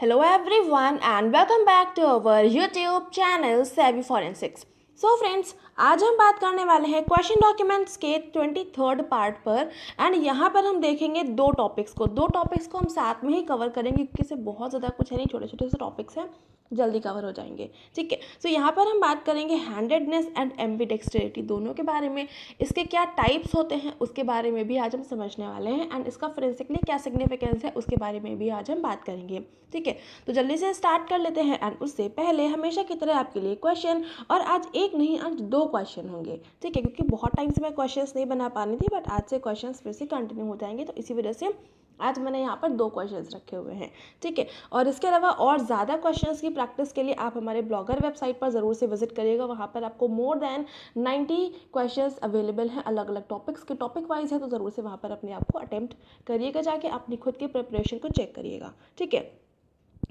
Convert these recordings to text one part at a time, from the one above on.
Hello everyone and welcome back to our YouTube channel Savvy Forensics. So friends, आज हम बात करने वाले हैं क्वेश्चन डॉक्यूमेंट्स के 23rd पार्ट पर एंड यहाँ पर हम देखेंगे दो टॉपिक्स को हम साथ में ही कवर करेंगे क्योंकि इससे बहुत ज़्यादा कुछ है नहीं, छोटे छोटे से टॉपिक्स हैं, जल्दी कवर हो जाएंगे। ठीक है, सो यहाँ पर हम बात करेंगे हैंडेडनेस एंड एम्बीडेक्स्टरिटी दोनों के बारे में, इसके क्या टाइप्स होते हैं उसके बारे में भी आज हम समझने वाले हैं एंड इसका फोरेंसिकली क्या सिग्निफिकेंस है उसके बारे में भी आज हम बात करेंगे। ठीक है, तो जल्दी से स्टार्ट कर लेते हैं एंड उससे पहले हमेशा की तरह आपके लिए क्वेश्चन, और आज एक नहीं आज दो क्वेश्चन होंगे। ठीक है, क्योंकि बहुत टाइम से मैं क्वेश्चंस नहीं बना पा रही थी बट आज से क्वेश्चंस फिर से कंटिन्यू हो जाएंगे, तो इसी वजह से आज मैंने यहाँ पर दो क्वेश्चंस रखे हुए हैं। ठीक है, और इसके अलावा और ज़्यादा क्वेश्चंस की प्रैक्टिस के लिए आप हमारे ब्लॉगर वेबसाइट पर ज़रूर से विजिट करिएगा। वहाँ पर आपको मोर देन 90 क्वेश्चंस अवेलेबल हैं, अलग अलग टॉपिक्स के, टॉपिक वाइज है, तो ज़रूर से वहाँ पर अपने आप को अटेम्प्ट करिएगा, जाके अपनी खुद की प्रिपरेशन को चेक करिएगा। ठीक है,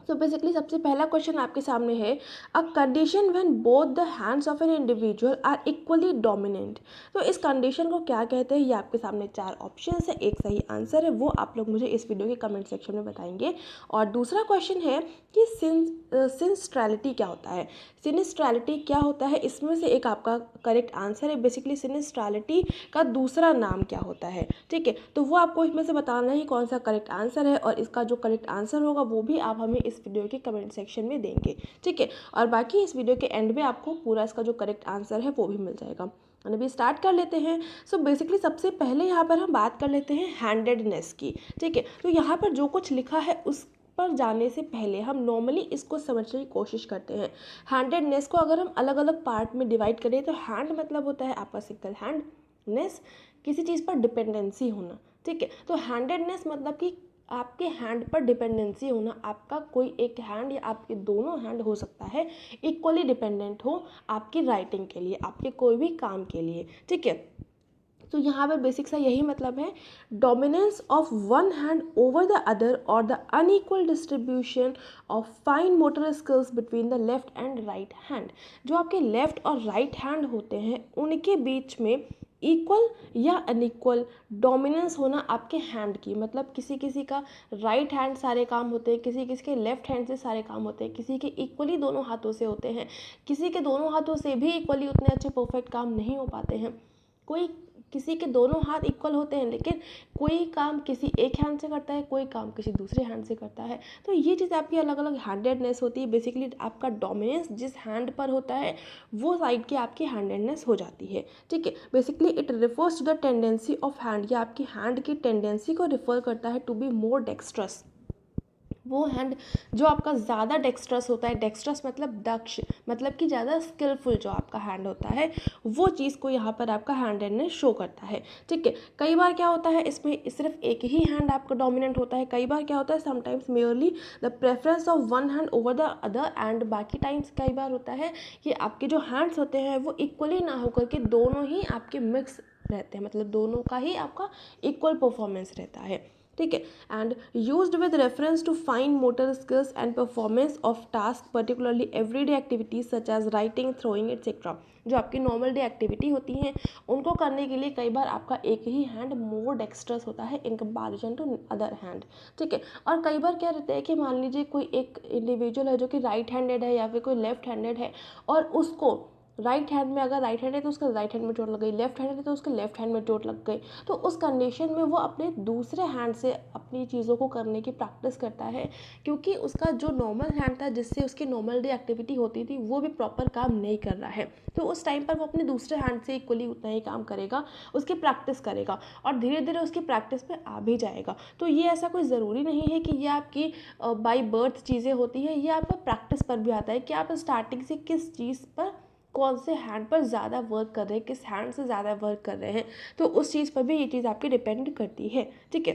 तो बेसिकली सबसे पहला क्वेश्चन आपके सामने है, a condition when both the hands of an individual are equally dominant. तो इस कंडीशन को क्या कहते हैं, ये आपके सामने चार ऑप्शंस है, एक सही आंसर है, वो आप लोग मुझे इस वीडियो के कमेंट सेक्शन में बताएंगे। और दूसरा क्वेश्चन है कि सिनिस्ट्रैलिटी क्या होता है। सिनिस्ट्रैलिटी क्या होता है, इसमें से एक आपका करेक्ट आंसर है। बेसिकली सिनिस्ट्रैलिटी का दूसरा नाम क्या होता है। ठीक है, तो वो आपको इसमें से बताना है कौन सा करेक्ट आंसर है, और इसका जो करेक्ट आंसर होगा वो भी आप हमें इस वीडियो के कमेंट सेक्शन में देंगे। ठीक है, और बाकी इस वीडियो के एंड में आपको पूरा इसका जो करेक्ट आंसर है वो भी मिल जाएगा। और अभी स्टार्ट कर लेते हैं। सो बेसिकली सबसे पहले यहाँ पर हम बात कर लेते हैं हैंडेडनेस की। ठीक है, तो यहाँ पर जो कुछ लिखा है उस पर जाने से पहले हम नॉर्मली इसको समझने की कोशिश करते हैं। हैंडेडनेस को अगर हम अलग अलग पार्ट में डिवाइड करें तो हैंड मतलब होता है आपका सिंगल हैंडनेस, किसी चीज़ पर डिपेंडेंसी होना। ठीक है, तो हैंडेडनेस मतलब कि आपके हैंड पर डिपेंडेंसी होना, आपका कोई एक हैंड या आपके दोनों हैंड हो सकता है इक्वली डिपेंडेंट हो आपकी राइटिंग के लिए, आपके कोई भी काम के लिए। ठीक है, तो यहाँ पर बेसिक सा यही मतलब है, dominance of one hand over the other और the unequal distribution of fine motor skills between the left and right hand. जो आपके लेफ्ट और राइट हैंड होते हैं उनके बीच में इक्वल या अनइक्वल डोमिनेंस होना आपके हैंड की, मतलब किसी किसी का राइट हैंड सारे काम होते हैं, किसी किसी के लेफ्ट हैंड से सारे काम होते हैं, किसी के इक्वली दोनों हाथों से होते हैं, किसी के दोनों हाथों से भी इक्वली उतने अच्छे परफेक्ट काम नहीं हो पाते हैं, कोई किसी के दोनों हाथ इक्वल होते हैं लेकिन कोई काम किसी एक हैंड से करता है, कोई काम किसी दूसरे हैंड से करता है। तो ये चीज़ आपकी अलग अलग हैंडेडनेस होती है। बेसिकली आपका डोमिनेंस जिस हैंड पर होता है वो साइड की आपकी हैंडेडनेस हो जाती है। ठीक है, basically it refers to the tendency of hand, या आपकी हैंड की टेंडेंसी को रिफर करता है टू बी मोर डेक्स्ट्रस। वो हैंड जो आपका ज़्यादा डेक्स्ट्रस होता है, डेक्स्ट्रस मतलब दक्ष, मतलब कि ज़्यादा स्किलफुल जो आपका हैंड होता है, वो चीज़ को यहाँ पर आपका हैंडेडनेस शो करता है। ठीक है, कई बार क्या होता है इसमें सिर्फ एक ही हैंड आपका डोमिनेंट होता है, कई बार क्या होता है sometimes merely the preference of one hand over the other, and बाकी टाइम्स कई बार होता है कि आपके जो हैंड्स होते हैं वो इक्वली ना होकर के दोनों ही आपके मिक्स रहते हैं, मतलब दोनों का ही आपका इक्वल परफॉर्मेंस रहता है। ठीक है, and used with reference to fine motor skills and performance of task, particularly everyday activities such as writing, throwing et cetera. जो आपकी नॉर्मल डे एक्टिविटी होती हैं उनको करने के लिए कई बार आपका एक ही हैंड मोर डेक्स्ट्रस होता है in comparison to other hand. ठीक है, और कई बार क्या रहता है कि मान लीजिए कोई एक इंडिविजुअल है जो कि राइट हैंडेड है या फिर कोई लेफ्ट हैंडेड है, और उसको राइट हैंड में, अगर राइट हैंड है तो उसके राइट हैंड में चोट लग गई, लेफ्ट हैंड है तो उसके लेफ्ट हैंड में चोट लग गई, तो उस कंडीशन में वो अपने दूसरे हैंड से अपनी चीज़ों को करने की प्रैक्टिस करता है, क्योंकि उसका जो नॉर्मल हैंड था जिससे उसकी नॉर्मल डे एक्टिविटी होती थी वो भी प्रॉपर काम नहीं कर रहा है, तो उस टाइम पर वो अपने दूसरे हैंड से इक्वली उतना ही काम करेगा, उसकी प्रैक्टिस करेगा और धीरे धीरे उसकी प्रैक्टिस पे आ भी जाएगा। तो ये ऐसा कोई ज़रूरी नहीं है कि ये आपकी बाई बर्थ चीज़ें होती है, ये आपका प्रैक्टिस पर भी आता है कि आप स्टार्टिंग से किस चीज़ पर, कौन से हैंड पर ज़्यादा वर्क कर रहे हैं, किस हैंड से ज़्यादा वर्क कर रहे हैं, तो उस चीज़ पर भी ये चीज़ आपकी डिपेंड करती है। ठीक है,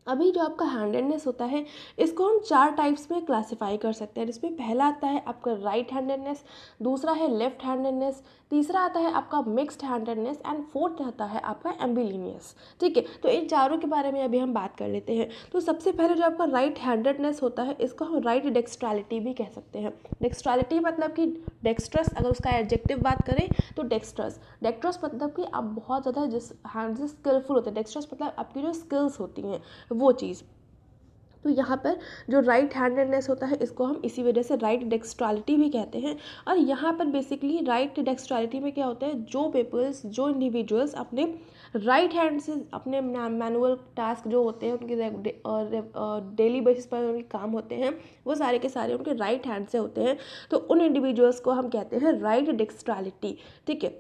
अभी जो आपका हैंडेडनेस होता है इसको हम चार टाइप्स में क्लासिफाई कर सकते हैं। इसमें पहला आता है आपका राइट हैंडेडनेस, दूसरा है लेफ्ट हैंडेडनेस, तीसरा आता है आपका मिक्स्ड हैंडेडनेस, एंड फोर्थ आता है आपका एम्बिलिनियस। ठीक है, तो इन चारों के बारे में अभी हम बात कर लेते हैं। तो सबसे पहले जो आपका राइट हैंडेडनेस होता है इसको हम राइट डेक्स्ट्रैलिटी भी कह सकते हैं। डेक्स्ट्रैलिटी मतलब कि डेक्स्ट्रस, अगर उसका एडजेक्टिव बात करें तो डेक्स्ट्रस, डेक्स्ट्रस मतलब कि आप बहुत ज़्यादा जिस हैंड से स्किलफुल होते हैं, डेक्स्ट्रस मतलब आपकी जो स्किल्स होती हैं वो चीज़। तो यहाँ पर जो राइट हैंडेडनेस होता है इसको हम इसी वजह से राइट डेक्स्ट्रालिटी भी कहते हैं। और यहाँ पर बेसिकली राइट डेक्स्ट्रालिटी में क्या होता है, जो पीपल्स, जो इंडिविजुअल्स अपने राइट हैंड से अपने मैनुअल टास्क जो होते हैं उनके डेली बेसिस पर उनके काम होते हैं वो सारे के सारे उनके राइट हैंड से होते हैं, तो उन इंडिविजुअल्स को हम कहते हैं राइट डेक्स्ट्रालिटी। ठीक है,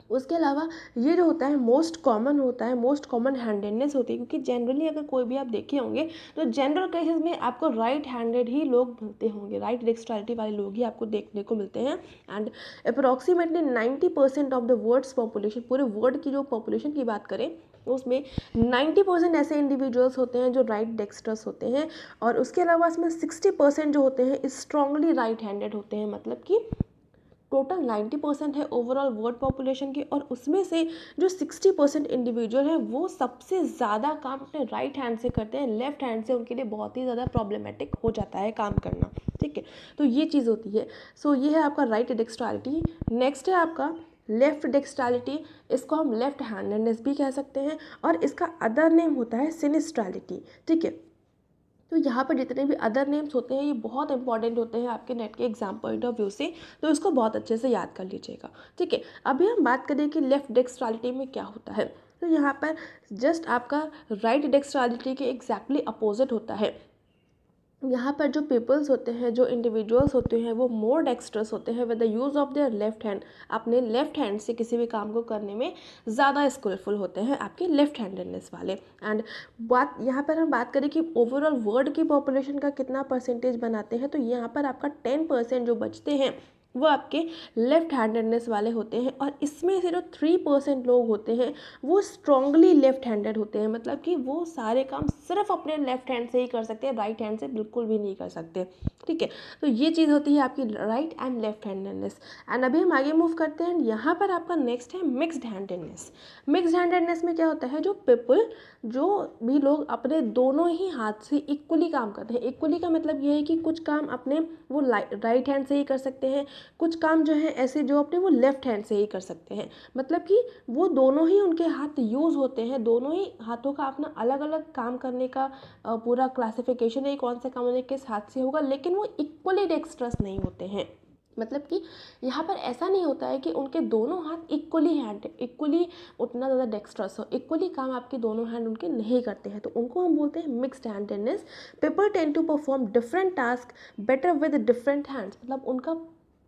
उसके अलावा ये जो होता है मोस्ट कॉमन होता है, मोस्ट कॉमन हैंडेडनेस होती है, क्योंकि जनरली अगर कोई भी आप देखे होंगे तो जनरल केसेस में आपको राइट हैंडेड ही लोग मिलते होंगे, राइट डेक्स्ट्रालिटी वाले लोग ही आपको देखने को मिलते हैं। And approximately 90% of the world's population, पूरे वर्ल्ड की जो पॉपुलेशन की बात करें उसमें 90% ऐसे इंडिविजुअल्स होते हैं जो राइट डेक्स्ट्रस होते हैं, और उसके अलावा इसमें 60% जो होते हैं स्ट्रांगली राइट हैंडेड होते हैं। मतलब कि टोटल 90% है ओवरऑल वर्ल्ड पॉपुलेशन की, और उसमें से जो 60% इंडिविजुअल हैं वो सबसे ज़्यादा काम अपने राइट हैंड से करते हैं, लेफ्ट हैंड से उनके लिए बहुत ही ज़्यादा प्रॉब्लमेटिक हो जाता है काम करना। ठीक है, तो ये चीज़ होती है। सो ये है आपका राइट डेक्स्ट्रालिटी। नेक्स्ट है आपका लेफ्ट डेक्स्ट्रालिटी, इसको हम लेफ्ट हैंडेडनेस भी कह सकते हैं, और इसका अदर नेम होता है सिनिस्ट्रालिटी। ठीक है, तो यहाँ पर जितने भी अदर नेम्स होते हैं ये बहुत इंपॉर्टेंट होते हैं आपके नेट के एग्जाम पॉइंट ऑफ व्यू से, तो इसको बहुत अच्छे से याद कर लीजिएगा। ठीक है, अभी हम बात करें कि लेफ्ट डेक्स्ट्रालिटी में क्या होता है, तो यहाँ पर जस्ट आपका राइट डेक्स्ट्रालिटी के एग्जैक्टली अपोजिट होता है। यहाँ पर जो पीपल्स होते हैं, जो इंडिविजुअल्स होते हैं वो मोर डेक्स्ट्रस होते हैं with the use of their left hand, अपने लेफ्ट हैंड से किसी भी काम को करने में ज़्यादा स्किलफुल होते हैं आपके लेफ्ट हैंडेडनेस वाले। एंड बात यहाँ पर हम बात करें कि ओवरऑल वर्ल्ड की पॉपुलेशन का कितना परसेंटेज बनाते हैं, तो यहाँ पर आपका 10% जो बचते हैं वो आपके लेफ्ट हैंडेडनेस वाले होते हैं, और इसमें से जो 3% लोग होते हैं वो स्ट्रांगली लेफ्ट हैंडेड होते हैं। मतलब कि वो सारे काम सिर्फ अपने लेफ्ट हैंड से ही कर सकते हैं, राइट हैंड से बिल्कुल भी नहीं कर सकते। ठीक है, तो ये चीज़ होती है आपकी right and left handedness. And अभी हम आगे मूव करते हैं, यहाँ पर आपका नेक्स्ट है मिक्स्ड हैंडेडनेस। मिक्स्ड हैंडेडनेस में क्या होता है, जो पीपल, जो भी लोग अपने दोनों ही हाथ से इक्वली काम करते हैं। इक्वली का मतलब ये है कि कुछ काम अपने वो राइट हैंड से ही कर सकते हैं, कुछ काम जो है ऐसे जो अपने वो लेफ्ट हैंड से ही कर सकते हैं। मतलब कि वो दोनों ही उनके हाथ यूज़ होते हैं, दोनों ही हाथों का अपना अलग अलग काम करने का पूरा क्लासिफिकेशन है कौन सा काम उन्हें किस हाथ से होगा, लेकिन वो इक्वली डेक्स्ट्रस नहीं होते हैं। मतलब कि यहाँ पर ऐसा नहीं होता है कि उनके दोनों हाथ इक्वली उतना ज़्यादा डेक्स्ट्रस हो, इक्वली काम आपके दोनों हैंड उनके नहीं करते हैं, तो उनको हम बोलते हैं mixed handedness. People tend to perform different task better with different hands. मतलब उनका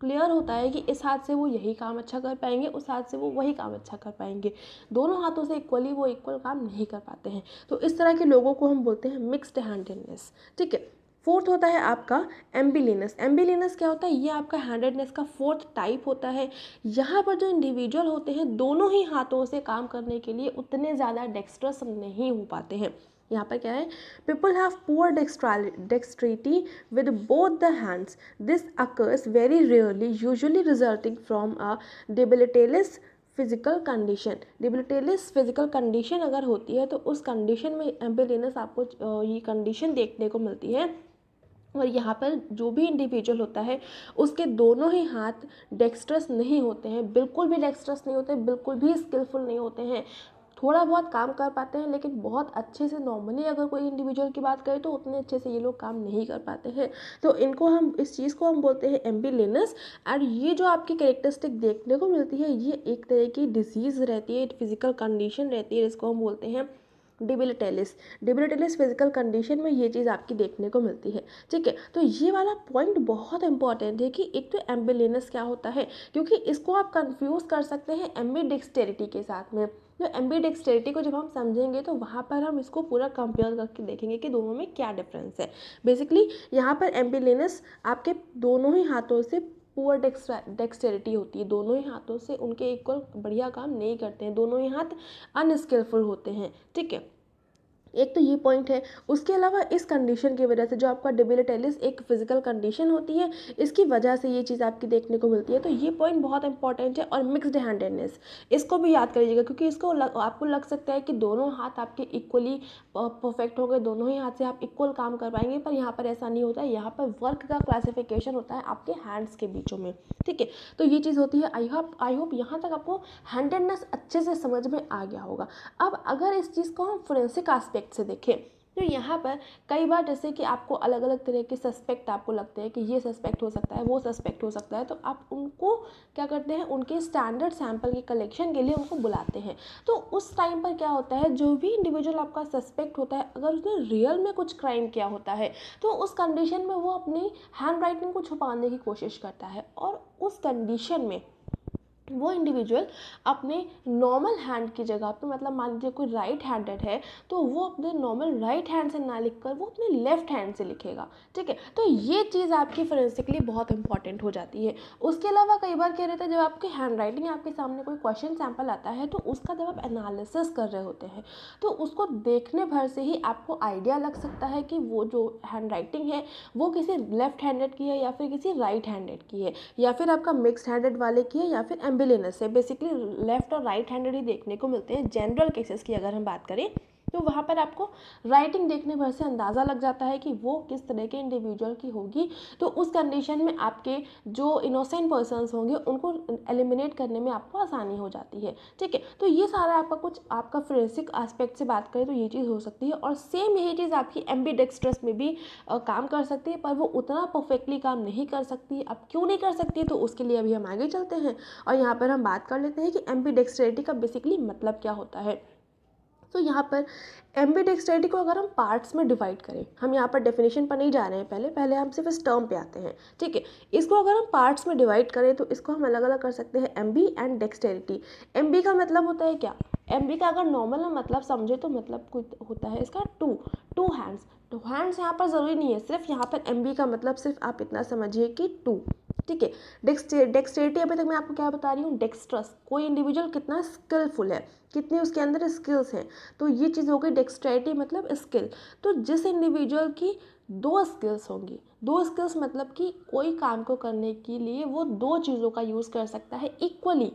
क्लियर होता है कि इस हाथ से वो यही काम अच्छा कर पाएंगे, उस हाथ से वो वही काम अच्छा कर पाएंगे, दोनों हाथों से इक्वली वो इक्वल काम नहीं कर पाते हैं, तो इस तरह के लोगों को हम बोलते हैं मिक्स्ड हैंडेडनेस। ठीक है, फोर्थ होता है आपका एम्बिलिनस। एम्बिलिनस क्या होता है, ये आपका हैंडेडनेस का फोर्थ टाइप होता है। यहाँ पर जो इंडिविजुअल होते हैं दोनों ही हाथों से काम करने के लिए उतने ज़्यादा डेक्स्ट्रस नहीं हो पाते हैं। यहाँ पर क्या है, people have poor dexterity with both the hands, this occurs very rarely, usually resulting from a debilitating physical condition. Debilitating physical condition अगर होती है तो उस कंडीशन में एम्बिलिनस आपको ये कंडीशन देखने को मिलती है। और यहाँ पर जो भी इंडिविजुअल होता है उसके दोनों ही हाथ डेक्स्ट्रस नहीं होते हैं, बिल्कुल भी डेक्स्ट्रस नहीं होते, बिल्कुल भी स्किलफुल नहीं होते हैं, थोड़ा बहुत काम कर पाते हैं लेकिन बहुत अच्छे से, नॉर्मली अगर कोई इंडिविजुअल की बात करें तो उतने अच्छे से ये लोग काम नहीं कर पाते हैं, तो इनको हम, इस चीज़ को हम बोलते हैं एम्बिलिनस। एंड ये जो आपकी कैरेक्टरिस्टिक देखने को मिलती है ये एक तरह की डिजीज़ रहती है, फिजिकल कंडीशन रहती है, जिसको हम बोलते हैं डिबिलिटेलिस। डिबिलिटेलिस फिजिकल कंडीशन में ये चीज़ आपकी देखने को मिलती है। ठीक है, तो ये वाला पॉइंट बहुत इंपॉर्टेंट है कि एक तो एम्बिलिनस क्या होता है, क्योंकि इसको आप कंफ्यूज कर सकते हैं एम्बीडेक्सटेरिटी के साथ में। जो एम्बीडेक्सटेरिटी को जब हम समझेंगे तो वहाँ पर हम इसको पूरा कंपेयर करके देखेंगे कि दोनों में क्या डिफरेंस है। बेसिकली यहाँ पर एम्बिलिनस आपके दोनों ही हाथों से पुअर डेक्स्टेरिटी होती है, दोनों ही हाथों से उनके इक्वल बढ़िया काम नहीं करते हैं, दोनों ही हाथ अनस्किलफुल होते हैं। ठीक है, एक तो ये पॉइंट है। उसके अलावा इस कंडीशन की वजह से जो आपका डिबिलिटेलिस एक फिजिकल कंडीशन होती है, इसकी वजह से ये चीज़ आपकी देखने को मिलती है, तो ये पॉइंट बहुत इंपॉर्टेंट है। और मिक्स्ड हैंडेडनेस, इसको भी याद करिएगा, क्योंकि इसको आपको लग सकता है कि दोनों हाथ आपके इक्वली परफेक्ट हो गए, दोनों ही हाथ से आप इक्वल काम कर पाएंगे, पर यहाँ पर ऐसा नहीं होता है। यहाँ पर वर्क का क्लासिफिकेशन होता है आपके हैंड्स के बीचों में। ठीक है, तो ये चीज़ होती है। आई होप यहाँ तक आपको हैंडेडनेस अच्छे से समझ में आ गया होगा। अब अगर इस चीज़ को हम फोरेंसिक एस्पेक्ट से देखें तो यहाँ पर कई बार जैसे कि आपको अलग अलग तरह के सस्पेक्ट आपको लगते हैं कि ये सस्पेक्ट हो सकता है, वो सस्पेक्ट हो सकता है, तो आप उनको क्या करते हैं, उनके स्टैंडर्ड सैंपल के कलेक्शन के लिए उनको बुलाते हैं। तो उस टाइम पर क्या होता है, जो भी इंडिविजुअल आपका सस्पेक्ट होता है, अगर उसने रियल में कुछ क्राइम किया होता है तो उस कंडीशन में वो अपनी हैंड राइटिंग को छुपाने की कोशिश करता है, और उस कंडीशन में वो इंडिविजुअल अपने नॉर्मल हैंड की जगह पे, मतलब मान लीजिए कोई राइट हैंडेड है तो वो अपने नॉर्मल राइट हैंड से ना लिखकर वो अपने लेफ्ट हैंड से लिखेगा। ठीक है, तो ये चीज़ आपकी फोरेंसिकली बहुत इंपॉर्टेंट हो जाती है। उसके अलावा कई बार क्या रहता है, जब आपकी हैंड राइटिंग आपके सामने कोई क्वेश्चन सैम्पल आता है तो उसका जब आप एनालिसिस कर रहे होते हैं तो उसको देखने भर से ही आपको आइडिया लग सकता है कि वो जो हैंड राइटिंग है वो किसी लेफ्ट हैंडेड की है या फिर किसी राइट हैंडेड की है, या फिर आपका मिक्स्ड हैंडेड वाले की है, या फिर एम्बिलिनस है। बेसिकली लेफ्ट और राइट हैंडेड ही देखने को मिलते हैं जनरल केसेस की अगर हम बात करें, तो वहाँ पर आपको राइटिंग देखने भर से अंदाज़ा लग जाता है कि वो किस तरह के इंडिविजुअल की होगी। तो उस कंडीशन में आपके जो इनोसेंट पर्सन्स होंगे उनको एलिमिनेट करने में आपको आसानी हो जाती है। ठीक है, तो ये सारा आपका कुछ आपका फोरेंसिक एस्पेक्ट से बात करें तो ये चीज़ हो सकती है, और सेम यही चीज़ आपकी एम्बीडेक्स्ट्रस में भी काम कर सकती है, पर वो उतना परफेक्टली काम नहीं कर सकती। अब क्यों नहीं कर सकती, तो उसके लिए अभी हम आगे चलते हैं और यहाँ पर हम बात कर लेते हैं कि एम्बीडेक्स्ट्रिटी का बेसिकली मतलब क्या होता है। तो यहाँ पर एम्बीडेक्स्ट्रिटी को अगर हम पार्ट्स में डिवाइड करें, हम यहाँ पर डेफिनेशन पर नहीं जा रहे हैं, पहले हम सिर्फ इस टर्म पे आते हैं। ठीक है, इसको अगर हम पार्ट्स में डिवाइड करें तो इसको हम अलग अलग कर सकते हैं, एम्बी एंड डेक्स्टेरिटी। एम्बी का मतलब होता है क्या, एम्बी का अगर नॉर्मल में मतलब समझे तो मतलब कुछ होता है इसका टू हैंड्स। तो हैंड्स यहाँ पर ज़रूरी नहीं है, सिर्फ यहाँ पर एम्बी का मतलब सिर्फ आप इतना समझिए कि टू। ठीक है, डेक्स्टेरिटी अभी तक मैं आपको क्या बता रही हूँ, डेक्स्ट्रस, कोई इंडिविजुअल कितना स्किलफुल है, कितनी उसके अंदर स्किल्स हैं, तो ये चीज़ हो गई डेक्स्ट्रेटी मतलब स्किल। तो जिस इंडिविजुअल की दो स्किल्स होंगी, दो स्किल्स मतलब कि कोई काम को करने के लिए वो दो चीज़ों का यूज़ कर सकता है इक्वली,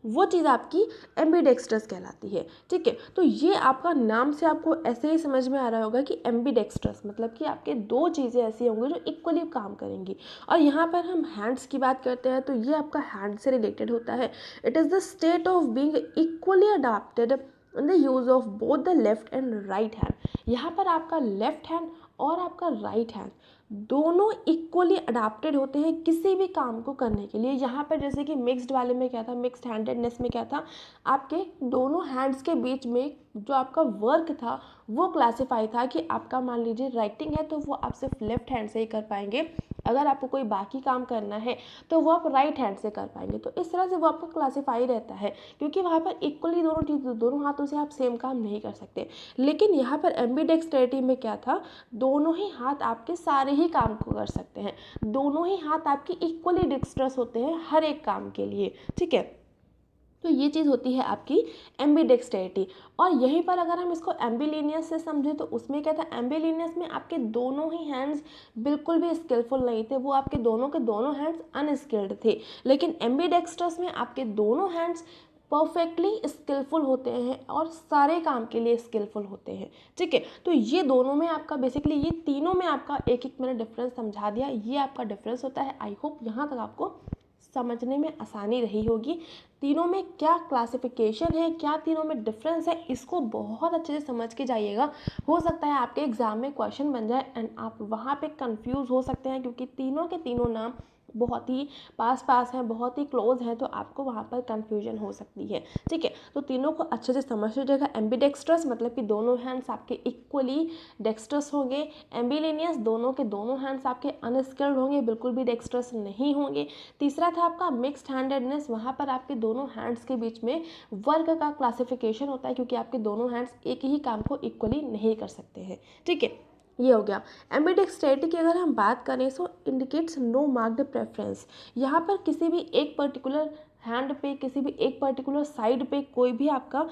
वो चीज़ आपकी एम्बीडेक्स्ट्रस कहलाती है। ठीक है, तो ये आपका नाम से आपको ऐसे ही समझ में आ रहा होगा कि एम्बीडेक्स्ट्रस मतलब कि आपके दो चीज़ें ऐसी होंगी जो इक्वली काम करेंगी। और यहाँ पर हम हैंड्स की बात करते हैं तो ये आपका हैंड से रिलेटेड होता है। It is the state of being equally adopted in the use of both the left and right hand. यहाँ पर आपका लेफ्ट हैंड और आपका राइट हैंड दोनों इक्वली अडाप्टेड होते हैं किसी भी काम को करने के लिए। यहाँ पर जैसे कि मिक्स्ड वाले में क्या था, मिक्स्ड हैंडेडनेस में क्या था, आपके दोनों हैंड्स के बीच में जो आपका वर्क था वो क्लासिफाई था कि आपका मान लीजिए राइटिंग है तो वो आप सिर्फ लेफ्ट हैंड से ही कर पाएंगे, अगर आपको कोई बाकी काम करना है तो वो आप राइट हैंड से कर पाएंगे। तो इस तरह से वो आपका क्लासिफाई रहता है, क्योंकि वहाँ पर इक्वली दोनों चीज़, दोनों हाथों से आप सेम काम नहीं कर सकते। लेकिन यहाँ पर एम्बीडेक्स्ट्रिटी में क्या था, दोनों ही हाथ आपके सारे ही काम को कर सकते हैं, दोनों ही हाथ आपके इक्वली डिक्स्ट्रस होते हैं हर एक काम के लिए। ठीक है, तो ये चीज़ होती है आपकी एम्बीडेक्स्ट्रिटी। और यहीं पर अगर हम इसको एम्बिलिनियस से समझें तो उसमें क्या था, एम्बिलिनियस में आपके दोनों ही हैंड्स बिल्कुल भी स्किलफुल नहीं थे, वो आपके दोनों के दोनों हैंड्स अनस्किल्ड थे। लेकिन एम्बीडेक्स्ट्रस में आपके दोनों हैंड्स परफेक्टली स्किलफुल होते हैं और सारे काम के लिए स्किलफुल होते हैं। ठीक है, तो ये दोनों में आपका बेसिकली, ये तीनों में आपका एक एक मैंने डिफरेंस समझा दिया, ये आपका डिफरेंस होता है। आई होप यहाँ तक आपको समझने में आसानी रही होगी। तीनों में क्या क्लासिफिकेशन है, क्या तीनों में डिफरेंस है, इसको बहुत अच्छे से समझ के जाइएगा। हो सकता है आपके एग्जाम में क्वेश्चन बन जाए एंड आप वहाँ पे कंफ्यूज हो सकते हैं, क्योंकि तीनों के तीनों नाम बहुत ही पास हैं, बहुत ही क्लोज हैं, तो आपको वहाँ पर कंफ्यूजन हो सकती है। ठीक है, तो तीनों को अच्छे से समझ लीजिएगा। एम्बीडेक्स्ट्रस मतलब कि दोनों हैंड्स आपके इक्वली डेक्स्ट्रस होंगे। एम्बिलिनियस दोनों के दोनों हैंड्स आपके अनस्किल्ड होंगे, बिल्कुल भी डेक्स्ट्रस नहीं होंगे। तीसरा था आपका मिक्स्ड हैंडेडनेस, वहाँ पर आपके दोनों हैंड्स के बीच में वर्क का क्लासिफिकेशन होता है, क्योंकि आपके दोनों हैंड्स एक ही काम को इक्वली नहीं कर सकते हैं। ठीक है, ये हो गया। एम्बीडेक्स्ट्रिटी की अगर हम बात करें सो इंडिकेट्स नो मार्क्ड प्रेफरेंस। यहाँ पर किसी भी एक पर्टिकुलर हैंड पे, किसी भी एक पर्टिकुलर साइड पे कोई भी आपका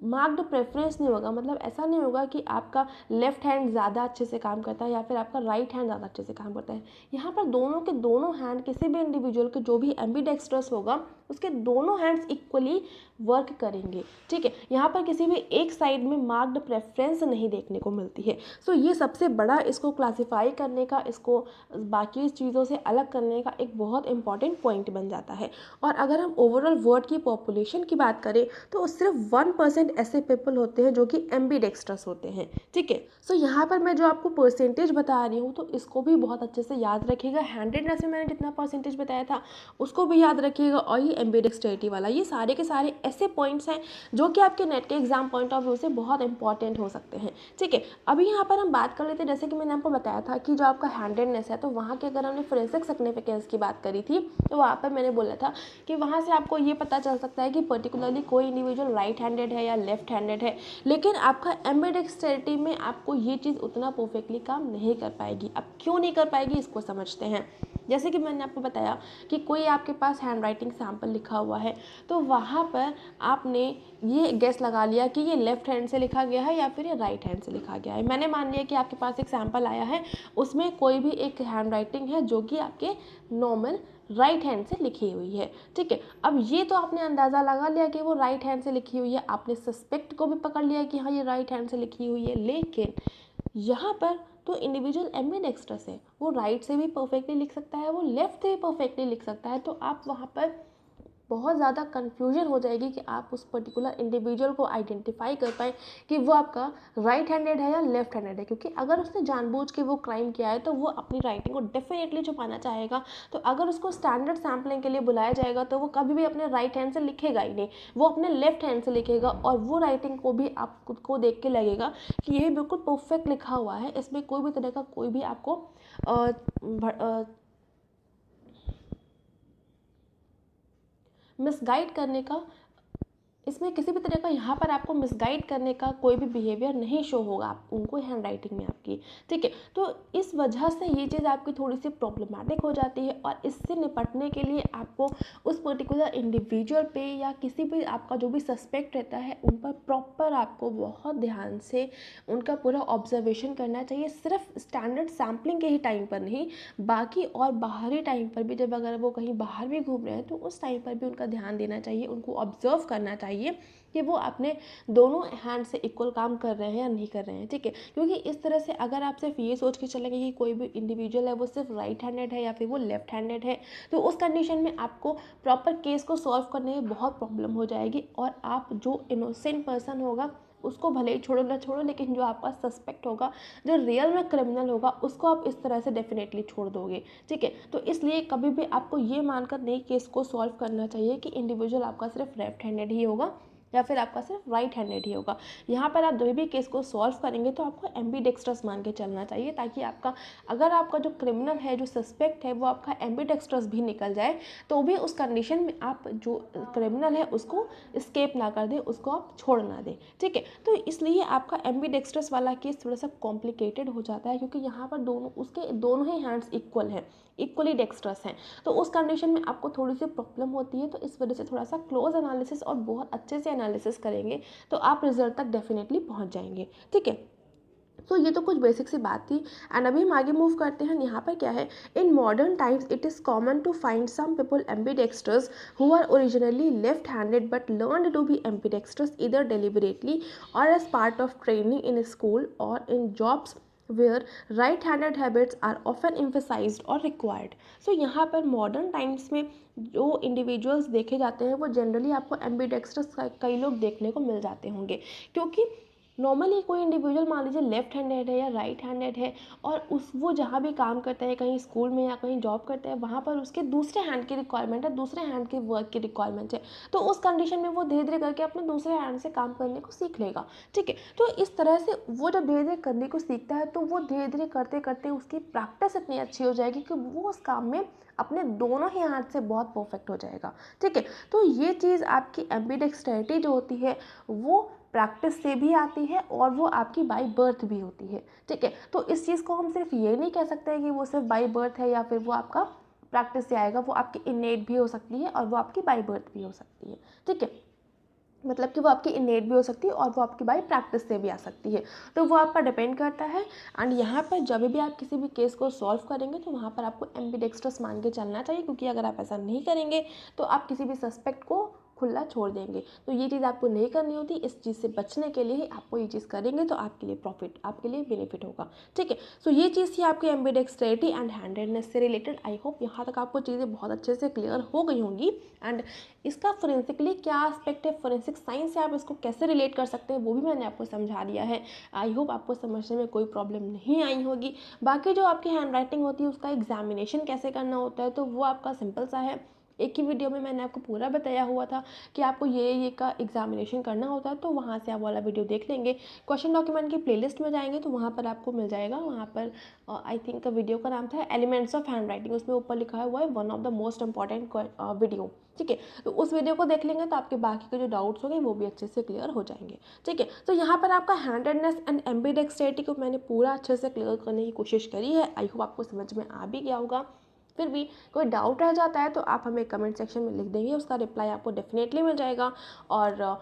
मार्क्ड प्रेफरेंस नहीं होगा। मतलब ऐसा नहीं होगा कि आपका लेफ्ट हैंड ज़्यादा अच्छे से काम करता है या फिर आपका राइट हैंड ज़्यादा अच्छे से काम करता है। यहाँ पर दोनों के दोनों हैंड, किसी भी इंडिविजुअल के जो भी एम्बीडेक्स्ट्रस होगा उसके दोनों हैंड्स इक्वली वर्क करेंगे। ठीक है, यहाँ पर किसी भी एक साइड में मार्क्ड प्रेफरेंस नहीं देखने को मिलती है। सो ये सबसे बड़ा इसको क्लासीफाई करने का, इसको बाकी चीज़ों से अलग करने का एक बहुत इंपॉर्टेंट पॉइंट बन जाता है। और अगर हम ओवरऑल वर्ल्ड की पॉपुलेशन की बात करें तो सिर्फ 1% 50% ऐसे पीपल होते हैं जो कि एम्बीडेक्स्ट्रस होते हैं, ठीक है। सो यहाँ पर मैं जो आपको परसेंटेज बता रही हूँ तो इसको भी बहुत अच्छे से याद रखिएगा। हैंडेडनेस में मैंने जितना परसेंटेज बताया था उसको भी याद रखिएगा, और ये एम्बीडेक्स्ट्रिटी वाला, ये सारे के सारे ऐसे पॉइंट्स हैं जो कि आपके नेट के एग्जाम पॉइंट ऑफ व्यू से बहुत इंपॉर्टेंट हो सकते हैं, ठीक है। अभी यहाँ पर हम बात कर लेते हैं, जैसे कि मैंने आपको बताया था कि जो आपका हैंडेडनेस है तो वहाँ के अगर हमने फोरेंसिक सिग्निफिकेंस की बात करी थी तो वहाँ पर मैंने बोला था कि वहाँ से आपको ये पता चल सकता है कि पर्टिकुलरली कोई इंडिविजुअल राइट हैंडेड है या लेफ्ट हैंडेड है, लेकिन आपका एम्बीडेक्स्ट्रिटी में आपको ये चीज़ उतना परफेक्टली काम नहीं कर पाएगी। अब क्यों नहीं कर पाएगी इसको समझते हैं। जैसे कि मैंने आपको बताया कि कोई आपके पास हैंड राइटिंग सैम्पल लिखा हुआ है तो वहाँ पर आपने ये गेस लगा लिया कि ये लेफ्ट हैंड से लिखा गया है या फिर ये राइट हैंड से लिखा गया है। मैंने मान लिया कि आपके पास एक सैम्पल आया है, उसमें कोई भी एक हैंड राइटिंग है जो कि आपके नॉर्मल राइट हैंड से लिखी हुई है, ठीक है। अब ये तो आपने अंदाज़ा लगा लिया कि वो राइट हैंड से लिखी हुई है, आपने सस्पेक्ट को भी पकड़ लिया कि हाँ ये राइट हैंड से लिखी हुई है, लेकिन यहाँ पर तो इंडिविजुअल एम्बीडेक्स्ट्रस है, वो राइट से भी परफेक्टली लिख सकता है, वो लेफ्ट से भी परफेक्टली लिख सकता है। तो आप वहाँ पर बहुत ज़्यादा कन्फ्यूजन हो जाएगी कि आप उस पर्टिकुलर इंडिविजुअल को आइडेंटिफाई कर पाएँ कि वो आपका राइट हैंडेड है या लेफ्ट हैंडेड है, क्योंकि अगर उसने जानबूझ के वो क्राइम किया है तो वो अपनी राइटिंग को डेफिनेटली छुपाना चाहेगा। तो अगर उसको स्टैंडर्ड सैम्पलिंग के लिए बुलाया जाएगा तो वो कभी भी अपने राइट हैंड से लिखेगा ही नहीं, वो अपने लेफ्ट हैंड से लिखेगा, और वो राइटिंग को भी आपको देख के लगेगा कि ये बिल्कुल परफेक्ट लिखा हुआ है, इसमें कोई भी तरह का कोई भी आपको मिसगाइड करने का, इसमें किसी भी तरह का यहाँ पर आपको मिसगाइड करने का कोई भी बिहेवियर नहीं शो होगा आप उनको हैंड राइटिंग में आपकी, ठीक है। तो इस वजह से ये चीज़ आपकी थोड़ी सी प्रॉब्लमेटिक हो जाती है, और इससे निपटने के लिए आपको उस पर्टिकुलर इंडिविजुअल पे या किसी भी आपका जो भी सस्पेक्ट रहता है उन पर प्रॉपर आपको बहुत ध्यान से उनका पूरा ऑब्जर्वेशन करना चाहिए। सिर्फ स्टैंडर्ड सैम्पलिंग के ही टाइम पर नहीं, बाकी और बाहरी टाइम पर भी, जब अगर वो कहीं बाहर भी घूम रहे हैं तो उस टाइम पर भी उनका ध्यान देना चाहिए, उनको ऑब्जर्व करना चाहिए कि वो अपने दोनों हैंड से इक्वल काम कर रहे हैं या नहीं कर रहे हैं, ठीक है। क्योंकि इस तरह से अगर आप सिर्फ ये सोच के चलेंगे कि कोई भी इंडिविजुअल है वो सिर्फ राइट हैंडेड है या फिर वो लेफ्ट हैंडेड है, तो उस कंडीशन में आपको प्रॉपर केस को सॉल्व करने में बहुत प्रॉब्लम हो जाएगी, और आप जो इनोसेंट पर्सन होगा उसको भले ही छोड़ो ना छोड़ो, लेकिन जो आपका सस्पेक्ट होगा, जो रियल में क्रिमिनल होगा, उसको आप इस तरह से डेफिनेटली छोड़ दोगे, ठीक है। तो इसलिए कभी भी आपको ये मानकर नहीं केस को सॉल्व करना चाहिए कि इंडिविजुअल आपका सिर्फ लेफ्ट हैंडेड ही होगा या फिर आपका सिर्फ राइट हैंडेड ही होगा। यहाँ पर आप जब भी केस को सॉल्व करेंगे तो आपको एम्बीडेक्स्ट्रस मान के चलना चाहिए, ताकि आपका अगर आपका जो क्रिमिनल है, जो सस्पेक्ट है, वो आपका एम्बीडेक्स्ट्रस भी निकल जाए तो भी उस कंडीशन में आप जो क्रिमिनल है उसको स्केप ना कर दें, उसको आप छोड़ ना दें, ठीक है। तो इसलिए आपका एम्बीडेक्स्ट्रस वाला केस थोड़ा सा कॉम्प्लिकेटेड हो जाता है, क्योंकि यहाँ पर उसके दोनों ही हैंड्स इक्वल हैं, इक्वली डेक्स्ट्रस हैं, तो उस कंडीशन में आपको थोड़ी सी प्रॉब्लम होती है। तो इस वजह से थोड़ा सा क्लोज एनालिसिस और बहुत अच्छे से एनालिसिस करेंगे तो आप रिजल्ट तक डेफिनेटली पहुंच जाएंगे, ठीक है। तो ये तो कुछ बेसिक सी बात थी, एंड अभी हम आगे मूव करते हैं। यहाँ पर क्या है, in modern times it is common to find some people ambidextrous who are originally left handed but learned to be ambidextrous either deliberately और as part of training in school और in jobs where right-handed habits are often emphasized or required। So यहाँ पर modern times में जो individuals देखे जाते हैं वो जनरली आपको एम्बीडेक्स्ट्रस कई लोग देखने को मिल जाते होंगे, क्योंकि नॉर्मली कोई इंडिविजुअल मान लीजिए लेफ्ट हैंडेड है या राइट हैंडेड है, और वो जहाँ भी काम करता है, कहीं स्कूल में या कहीं जॉब करता है, वहाँ पर उसके दूसरे हैंड की रिक्वायरमेंट है, दूसरे हैंड के वर्क की रिक्वायरमेंट है, तो उस कंडीशन में वो धीरे धीरे करके अपने दूसरे हैंड से काम करने को सीख लेगा, ठीक है। तो इस तरह से वो जब धीरे धीरे करने को सीखता है तो वो धीरे धीरे करते करते उसकी प्रैक्टिस इतनी अच्छी हो जाएगी कि वो उस काम में अपने दोनों ही हाथ से बहुत परफेक्ट हो जाएगा, ठीक है। तो ये चीज़ आपकी एम्बीडेक्स्ट्रिटी जो होती है वो प्रैक्टिस से भी आती है और वो आपकी बाय बर्थ भी होती है, ठीक है। तो इस चीज़ को हम सिर्फ ये नहीं कह सकते हैं कि वो सिर्फ बाय बर्थ है या फिर वो आपका प्रैक्टिस से आएगा, वो आपकी इनेट भी हो सकती है और वो आपकी बाय बर्थ भी हो सकती है, ठीक है। मतलब कि वो आपकी इनेट भी हो सकती है और वो आपकी बाय प्रैक्टिस से भी आ सकती है, तो वो आप पर डिपेंड करता है। एंड यहाँ पर जब भी आप किसी भी केस को सॉल्व करेंगे तो वहाँ पर आपको एम्बीडेक्स्ट्रस मान के चलना चाहिए, क्योंकि अगर आप ऐसा नहीं करेंगे तो आप किसी भी सस्पेक्ट को खुला छोड़ देंगे। तो ये चीज़ आपको नहीं करनी होती। इस चीज़ से बचने के लिए आपको ये चीज़ करेंगे तो आपके लिए प्रॉफिट, आपके लिए बेनिफिट होगा। ठीक है, सो ये चीज़ थी आपकी एम्बीडेक्सटेरिटी एंड हैंडेडनेस से रिलेटेड। आई होप यहाँ तक आपको चीज़ें बहुत अच्छे से क्लियर हो गई होंगी। एंड इसका फोरेंसिकली क्या एस्पेक्ट है, फोरेंसिक साइंस से आप इसको कैसे रिलेट कर सकते हैं, वो भी मैंने आपको समझा दिया है। आई होप आपको समझने में कोई प्रॉब्लम नहीं आई होगी। बाकी जो आपकी हैंड राइटिंग होती है उसका एग्जामिनेशन कैसे करना होता है, तो वो आपका सिंपल सा है। एक ही वीडियो में मैंने आपको पूरा बताया हुआ था कि आपको ये का एग्जामिनेशन करना होता है, तो वहाँ से आप वाला वीडियो देख लेंगे। क्वेश्चन डॉक्यूमेंट की प्लेलिस्ट में जाएंगे तो वहाँ पर आपको मिल जाएगा। वहाँ पर आई थिंक वीडियो का नाम था एलिमेंट्स ऑफ हैंड राइटिंग, उसमें ऊपर लिखा हुआ है one of the most important video. ठीक है, तो उस वीडियो को देख लेंगे तो आपके बाकी के जो डाउट्स होंगे वो भी अच्छे से क्लियर हो जाएंगे। ठीक है, तो यहाँ पर आपका हैंडेडनेस एंड एम्बीडेक्सटेरिटी को मैंने पूरा अच्छे से क्लियर करने की कोशिश करी है। आई होप आपको समझ में आ भी गया होगा। फिर भी कोई डाउट रह जाता है तो आप हमें कमेंट सेक्शन में लिख देंगे, उसका रिप्लाई आपको डेफिनेटली मिल जाएगा। और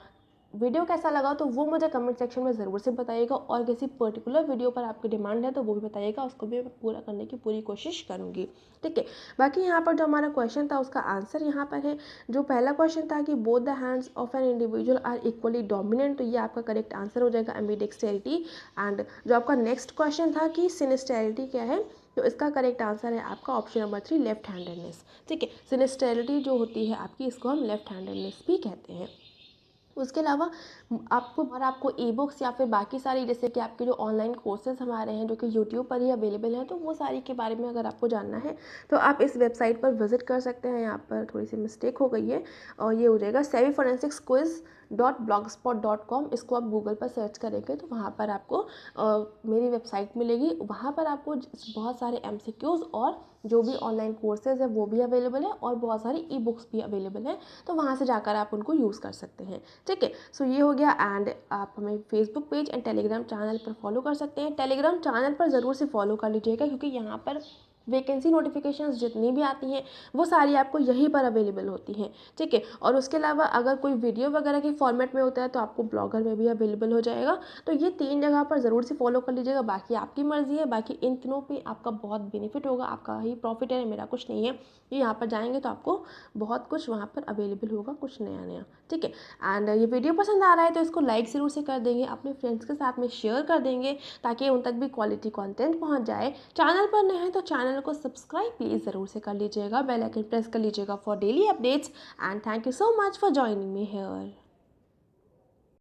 वीडियो कैसा लगा तो वो मुझे कमेंट सेक्शन में ज़रूर से बताइएगा, और किसी पर्टिकुलर वीडियो पर आपकी डिमांड है तो वो भी बताइएगा, उसको भी मैं पूरा करने की पूरी कोशिश करूँगी। ठीक है, बाकी यहाँ पर जो हमारा क्वेश्चन था उसका आंसर यहाँ पर है। जो पहला क्वेश्चन था कि both the hands of an individual are equally dominant, तो ये आपका करेक्ट आंसर हो जाएगा एम्बीडेक्सटेरिटी। एंड जो आपका नेक्स्ट क्वेश्चन था कि सिनेस्टेरिटी क्या है, तो इसका करेक्ट आंसर है आपका ऑप्शन नंबर 3 लेफ्ट हैंडेडनेस। ठीक है, सिनेस्टेरिटी जो होती है आपकी, इसको हम लेफ्ट हैंडेडनेस भी कहते हैं। उसके अलावा आपको ई बुक्स या फिर बाकी सारी जैसे कि आपके जो ऑनलाइन कोर्सेज हमारे हैं जो कि यूट्यूब पर ही अवेलेबल हैं, तो वो सारी के बारे में अगर आपको जानना है तो आप इस वेबसाइट पर विजिट कर सकते हैं। यहाँ पर थोड़ी सी मिस्टेक हो गई है और ये हो जाएगा savvyforensicsquiz.blogspot.com। इसको आप गूगल पर सर्च करेंगे तो वहाँ पर आपको मेरी वेबसाइट मिलेगी। वहाँ पर आपको बहुत सारे MCQs और जो भी ऑनलाइन कोर्सेज है वो भी अवेलेबल है, और बहुत सारी ई बुक्स भी अवेलेबल हैं, तो वहाँ से जाकर आप उनको यूज़ कर सकते हैं। ठीक है, सो ये हो गया। एंड आप हमें Facebook page and Telegram channel पर फॉलो कर सकते हैं। टेलीग्राम चैनल पर ज़रूर से फॉलो कर लीजिएगा, क्योंकि यहाँ पर वैकेंसी नोटिफिकेशंस जितनी भी आती हैं वो सारी आपको यहीं पर अवेलेबल होती हैं। ठीक है, और उसके अलावा अगर कोई वीडियो वगैरह के फॉर्मेट में होता है तो आपको ब्लॉगर में भी अवेलेबल हो जाएगा। तो ये 3 जगह पर ज़रूर से फॉलो कर लीजिएगा। बाकी आपकी मर्ज़ी है, बाकी इन तीनों पे आपका बहुत बेनिफिट होगा, आपका ही प्रॉफिट है, मेरा कुछ नहीं है। ये यहाँ पर जाएंगे तो आपको बहुत कुछ वहाँ पर अवेलेबल होगा, कुछ नया नया। ठीक है, एंड ये वीडियो पसंद आ रहा है तो इसको लाइक ज़रूर से कर देंगे, अपने फ्रेंड्स के साथ में शेयर कर देंगे ताकि उन तक भी क्वालिटी कंटेंट पहुँच जाए। चैनल पर नए हैं तो चैनल को सब्सक्राइब प्लीज़ ज़रूर से कर लीजिएगा, बेल आइकन प्रेस कर लीजिएगा for daily updates. And thank you so much for joining me here.